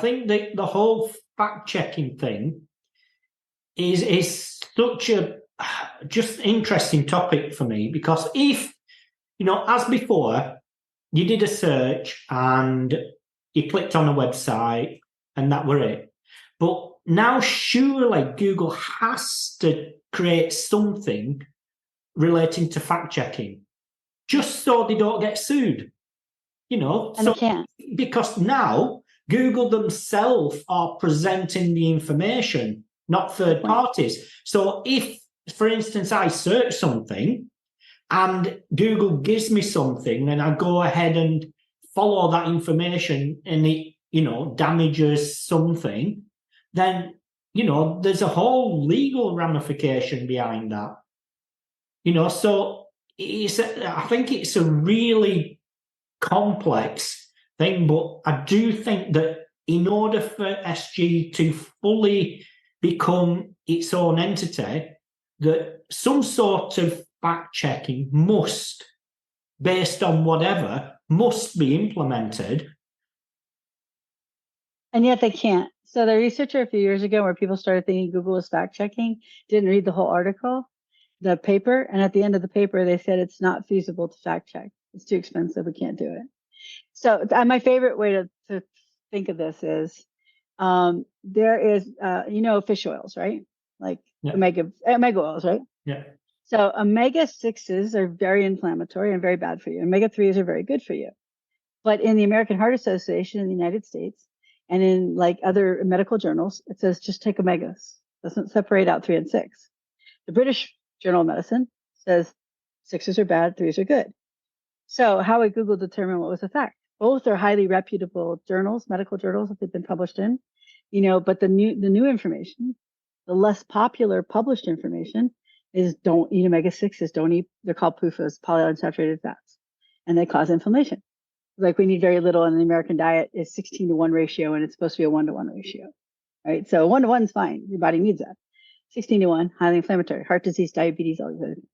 think that the whole fact-checking thing is such a just interesting topic for me, because if, as before, you did a search and you clicked on a website and that were it. But now surely Google has to create something relating to fact-checking, just so they don't get sued. And they can't. Because now Google themselves are presenting the information, not third parties. So if, for instance, I search something and Google gives me something and I go ahead and follow that information and it, damages something, then, there's a whole legal ramification behind that. So I think it's a really complex thing, but I do think that in order for SGE to fully become its own entity, that some sort of fact-checking must, based on whatever, must be implemented. And yet they can't. So the researcher a few years ago, where people started thinking Google was fact-checking, didn't read the whole article, the paper, and at the end of the paper, they said it's not feasible to fact-check. It's too expensive. We can't do it. So my favorite way to think of this is there is, fish oils, right? Like omega oils, right? Yeah. So omega-6s are very inflammatory and very bad for you. Omega-3s are very good for you. But in the American Heart Association in the United States and in like other medical journals, it says just take omegas. It doesn't separate out 3 and 6. The British Journal of Medicine says 6s are bad, 3s are good. So how would Google determine what was the fact? Both are highly reputable journals, medical journals that they've been published in, but the new information, the less popular published information is don't eat omega-6s, don't eat, they're called PUFAs, polyunsaturated fats, and they cause inflammation. Like we need very little in the American diet is 16-to-1 ratio, and it's supposed to be a 1-to-1 ratio, right? So 1-to-1 is fine. Your body needs that. 16-to-1, highly inflammatory, heart disease, diabetes, all these other things.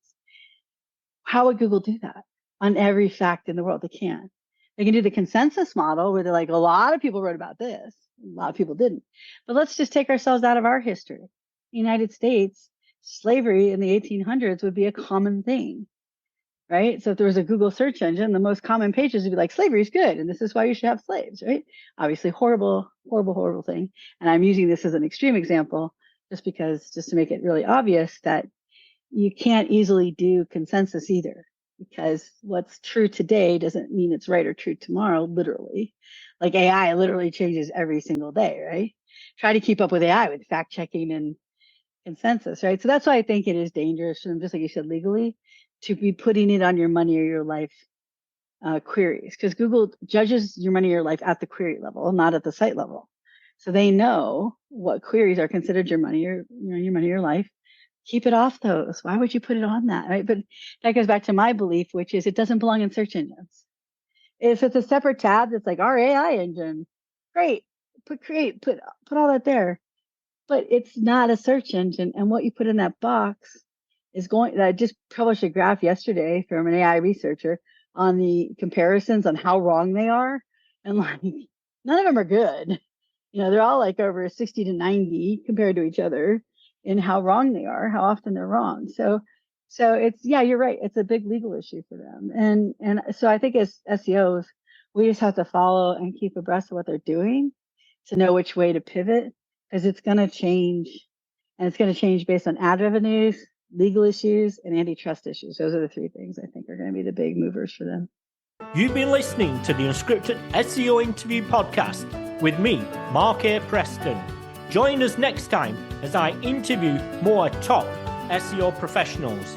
How would Google do that on every fact in the world? They can't. They can do the consensus model where they're like, a lot of people wrote about this. A lot of people didn't. But let's just take ourselves out of our history. The United States, slavery in the 1800s would be a common thing, right? So if there was a Google search engine, the most common pages would be like, slavery is good, and this is why you should have slaves, right? Obviously, horrible, horrible, horrible thing. And I'm using this as an extreme example just to make it really obvious that you can't easily do consensus either, because what's true today doesn't mean it's right or true tomorrow, literally. Like AI literally changes every single day, right? Try to keep up with AI with fact checking and consensus, right? So that's why I think it is dangerous, and just like you said, legally, to be putting it on your money or your life queries, because Google judges your money or your life at the query level, not at the site level. So they know what queries are considered your money or your money or your life. Keep it off those. Why would you put it on that, right? But that goes back to my belief, which is it doesn't belong in search engines. If it's a separate tab that's like our AI engine, great, put all that there. But it's not a search engine, and what you put in that box is going. I just published a graph yesterday from an AI researcher on the comparisons on how wrong they are, and like none of them are good. They're all like over 60 to 90 compared to each other in how wrong they are, how often they're wrong. So it's, you're right. It's a big legal issue for them. And so I think as SEOs, we just have to follow and keep abreast of what they're doing to know which way to pivot, because it's going to change, and it's going to change based on ad revenues, legal issues, and antitrust issues. Those are the 3 things I think are going to be the big movers for them. You've been listening to the Unscripted SEO Interview Podcast with me, Mark A. Preston. Join us next time as I interview more top SEO professionals.